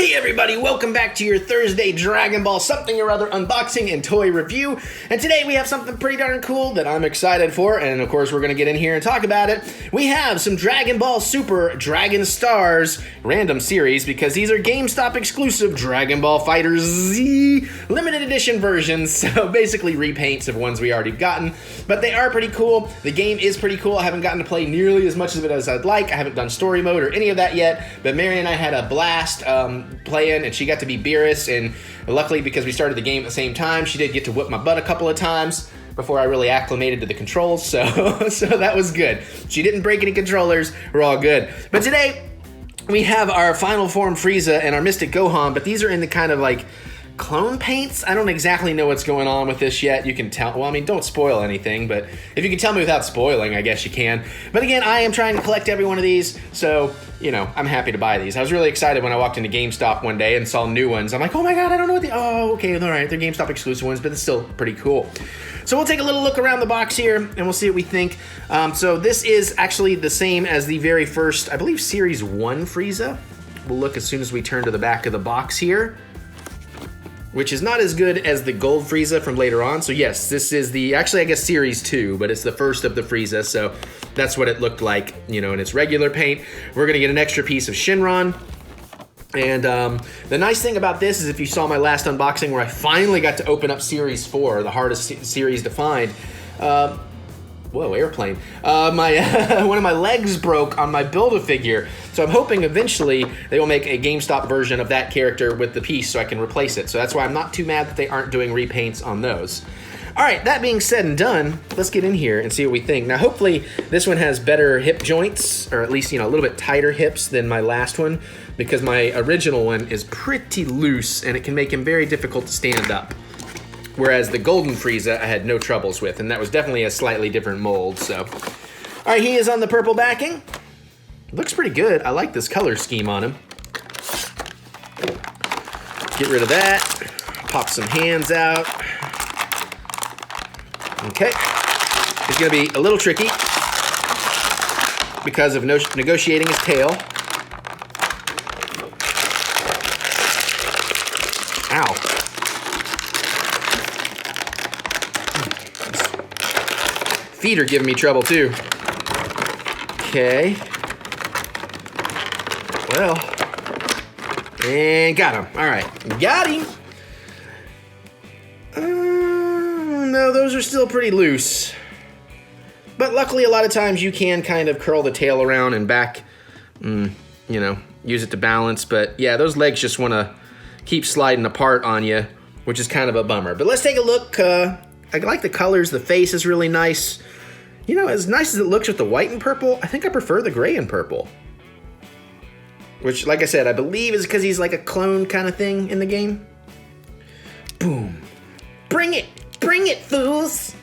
Hey everybody, welcome back to your Thursday Dragon Ball something or other unboxing and toy review. And today we have something pretty darn cool that I'm excited for, and of course we're going to get in here and talk about it. We have some Dragon Ball Super Dragon Stars random series because these are GameStop exclusive Dragon Ball FighterZ limited edition versions, so basically repaints of ones we already gotten. But they are pretty cool. The game is pretty cool. I haven't gotten to play nearly as much of it as I'd like. I haven't done story mode or any of that yet, but Mary and I had a blast playing, and she got to be Beerus, and luckily because we started the game at the same time, she did get to whip my butt a couple of times before I really acclimated to the controls, so that was good. She didn't break any controllers, we're all good. But today, we have our Final Form Frieza and our Mystic Gohan, but these are in the kind of like clone paints. I don't exactly know what's going on with this yet. You can tell, well, I mean, don't spoil anything, but if you can tell me without spoiling, I guess you can. But again, I am trying to collect every one of these, so, you know, I'm happy to buy these. I was really excited when I walked into GameStop one day and saw new ones. I'm like, oh my god, I don't know what oh, okay, all right, they're GameStop exclusive ones, but it's still pretty cool. So we'll take a little look around the box here, and we'll see what we think. So this is actually the same as the very first, I believe, Series 1 Frieza. We'll look as soon as we turn to the back of the box here, which is not as good as the gold Frieza from later on. So yes, this is the, actually I guess Series 2, but it's the first of the Frieza, so that's what it looked like, you know, in its regular paint. We're gonna get an extra piece of Shinron. And the nice thing about this is if you saw my last unboxing where I finally got to open up Series 4, the hardest series to find, whoa, airplane. One of my legs broke on my Build-A-Figure, so I'm hoping eventually they will make a GameStop version of that character with the piece so I can replace it. So that's why I'm not too mad that they aren't doing repaints on those. All right, that being said and done, let's get in here and see what we think. Now, hopefully this one has better hip joints, or at least, you know, a little bit tighter hips than my last one, because my original one is pretty loose and it can make him very difficult to stand up. Whereas the golden Frieza I had no troubles with, and that was definitely a slightly different mold, so. All right, he is on the purple backing. Looks pretty good. I like this color scheme on him. Get rid of that. Pop some hands out. Okay. It's gonna be a little tricky because of negotiating his tail. Ow. Feet are giving me trouble too. Okay. Well. And got him. All right. Got him. No, those are still pretty loose. But luckily, a lot of times you can kind of curl the tail around and back, you know, use it to balance. But yeah, those legs just want to keep sliding apart on you, which is kind of a bummer. But let's take a look. I like the colors. The face is really nice. You know, as nice as it looks with the white and purple, I think I prefer the gray and purple. Which, like I said, I believe is because he's like a clone kind of thing in the game. Boom. Bring it! Bring it, fools!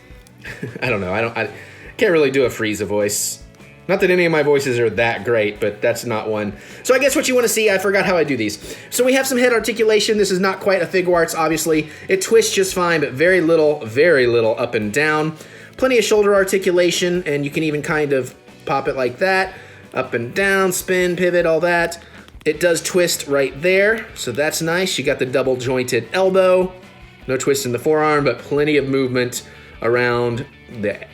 I don't know, I can't really do a Frieza voice. Not that any of my voices are that great, but that's not one. So I guess what you want to see, I forgot how I do these. So we have some head articulation. This is not quite a Figuarts, obviously. It twists just fine, but very little up and down. Plenty of shoulder articulation, and you can even kind of pop it like that. Up and down, spin, pivot, all that. It does twist right there, so that's nice. You got the double jointed elbow. No twist in the forearm, but plenty of movement around the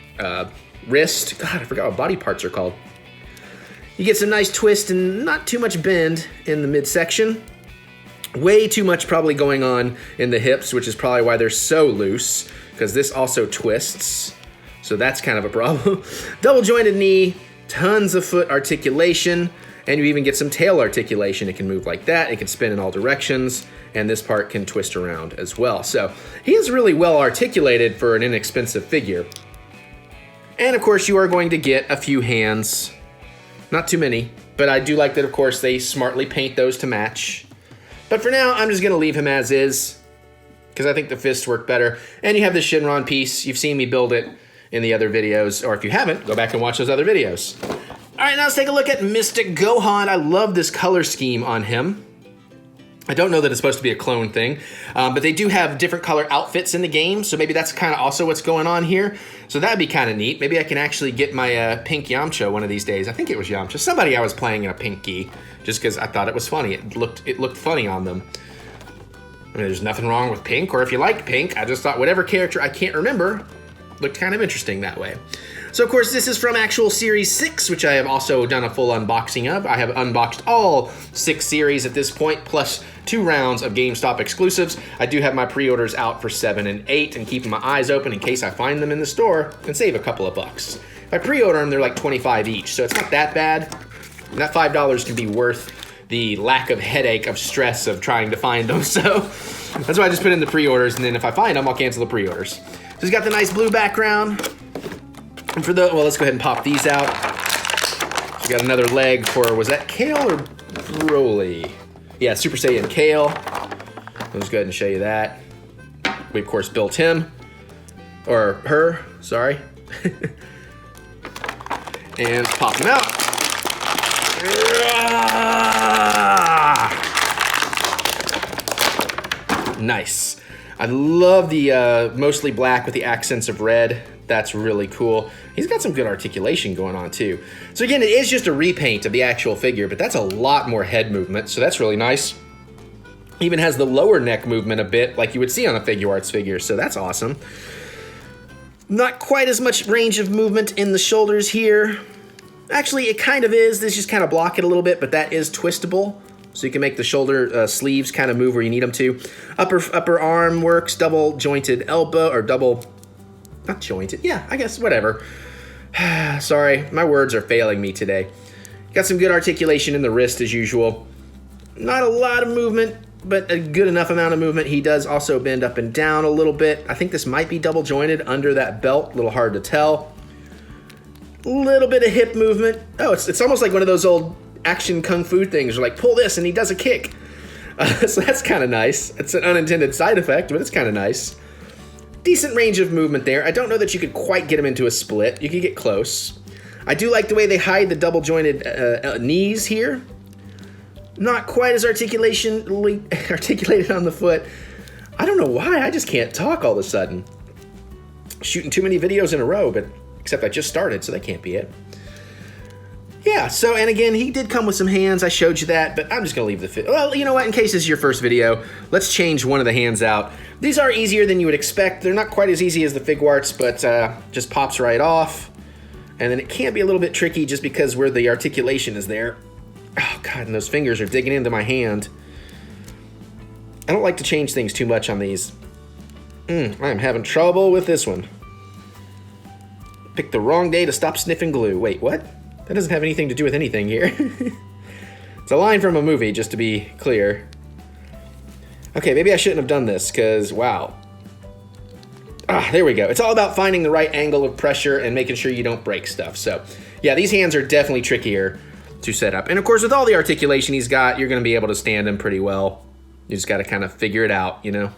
wrist. God, I forgot what body parts are called. You get some nice twist and not too much bend in the midsection. Way too much probably going on in the hips, which is probably why they're so loose, because this also twists. So that's kind of a problem. Double jointed knee, tons of foot articulation, and you even get some tail articulation. It can move like that, it can spin in all directions, and this part can twist around as well. So he is really well articulated for an inexpensive figure. And of course you are going to get a few hands. Not too many, but I do like that of course they smartly paint those to match. But for now, I'm just gonna leave him as is, because I think the fists work better. And you have the Shinron piece. You've seen me build it in the other videos, or if you haven't, go back and watch those other videos. All right, now let's take a look at Mystic Gohan. I love this color scheme on him. I don't know that it's supposed to be a clone thing, but they do have different color outfits in the game, so maybe that's kind of also what's going on here. So that'd be kind of neat. Maybe I can actually get my pink Yamcha one of these days. I think it was Yamcha. Somebody I was playing in a pink gi, just because I thought it was funny. It looked funny on them. I mean, there's nothing wrong with pink, or if you like pink, I just thought whatever character I can't remember looked kind of interesting that way. So, of course, this is from actual Series 6, which I have also done a full unboxing of. I have unboxed all 6 series at this point, plus 2 rounds of GameStop exclusives. I do have my pre-orders out for 7 and 8 and keeping my eyes open in case I find them in the store and save a couple of bucks. If I pre-order them, they're like 25 each, so it's not that bad. And that $5 can be worth the lack of headache of stress of trying to find them, so that's why I just put in the pre-orders, and then if I find them, I'll cancel the pre-orders. So he's got the nice blue background. And for the, well, let's go ahead and pop these out. We got another leg for, was that Kale or Broly? Yeah, Super Saiyan Kale. Let's go ahead and show you that. We, of course, built him. Or her, sorry. And pop him out. Nice. I love the mostly black with the accents of red. That's really cool. He's got some good articulation going on too. So again, it is just a repaint of the actual figure, but that's a lot more head movement, so that's really nice. Even has the lower neck movement a bit like you would see on a Figure Arts figure, so that's awesome. Not quite as much range of movement in the shoulders here. Actually, it kind of is. This just kind of block it a little bit, but that is twistable. So you can make the shoulder sleeves kind of move where you need them to. Upper arm works, double jointed elbow, or double, not jointed, yeah, I guess, whatever. Sorry, my words are failing me today. Got some good articulation in the wrist as usual. Not a lot of movement, but a good enough amount of movement. He does also bend up and down a little bit. I think this might be double jointed under that belt, a little hard to tell. Little bit of hip movement. Oh, it's almost like one of those old action kung fu things, where like, pull this and he does a kick. So that's kind of nice. It's an unintended side effect, but it's kind of nice. Decent range of movement there. I don't know that you could quite get him into a split. You could get close. I do like the way they hide the double jointed knees here. Not quite as articulated on the foot. I don't know why, I just can't talk all of a sudden. Shooting too many videos in a row, but except I just started, so that can't be it. Yeah, so, and again, he did come with some hands. I showed you that, but I'm just going to leave the well, you know what? In case this is your first video, let's change one of the hands out. These are easier than you would expect. They're not quite as easy as the Fig Arts, but just pops right off. And then it can be a little bit tricky just because where the articulation is there. Oh, God, and those fingers are digging into my hand. I don't like to change things too much on these. I'm having trouble with this one. Picked the wrong day to stop sniffing glue. Wait, what? That doesn't have anything to do with anything here. It's a line from a movie, just to be clear. Okay, maybe I shouldn't have done this, because, wow. Ah, there we go. It's all about finding the right angle of pressure and making sure you don't break stuff. So, yeah, these hands are definitely trickier to set up. And, of course, with all the articulation he's got, you're going to be able to stand him pretty well. You just got to kind of figure it out, you know?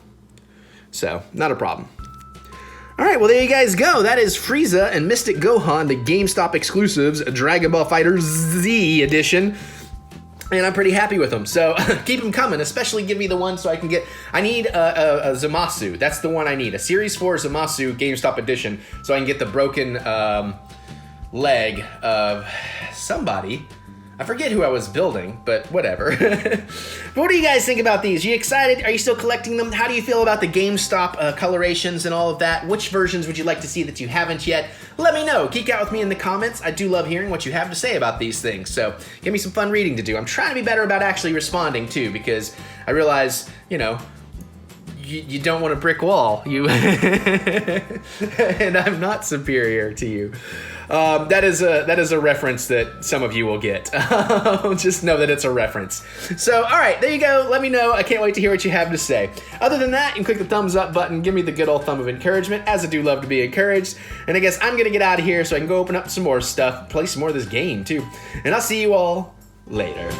So, not a problem. All right, well, there you guys go. That is Frieza and Mystic Gohan, the GameStop exclusives, Dragon Ball FighterZ edition. And I'm pretty happy with them. So keep them coming, especially give me the one so I can get... I need a Zamasu. That's the one I need. A Series 4 Zamasu GameStop edition so I can get the broken leg of somebody. I forget who I was building, but whatever. But what do you guys think about these? Are you excited? Are you still collecting them? How do you feel about the GameStop colorations and all of that? Which versions would you like to see that you haven't yet? Let me know. Geek out with me in the comments. I do love hearing what you have to say about these things, so give me some fun reading to do. I'm trying to be better about actually responding, too, because I realize, you know, you don't want a brick wall. You and I'm not superior to you. That is a reference that some of you will get. Just know that it's a reference. So, all right, there you go. Let me know. I can't wait to hear what you have to say. Other than that, you can click the thumbs up button. Give me the good old thumb of encouragement, as I do love to be encouraged. And I guess I'm going to get out of here so I can go open up some more stuff, play some more of this game, too. And I'll see you all later.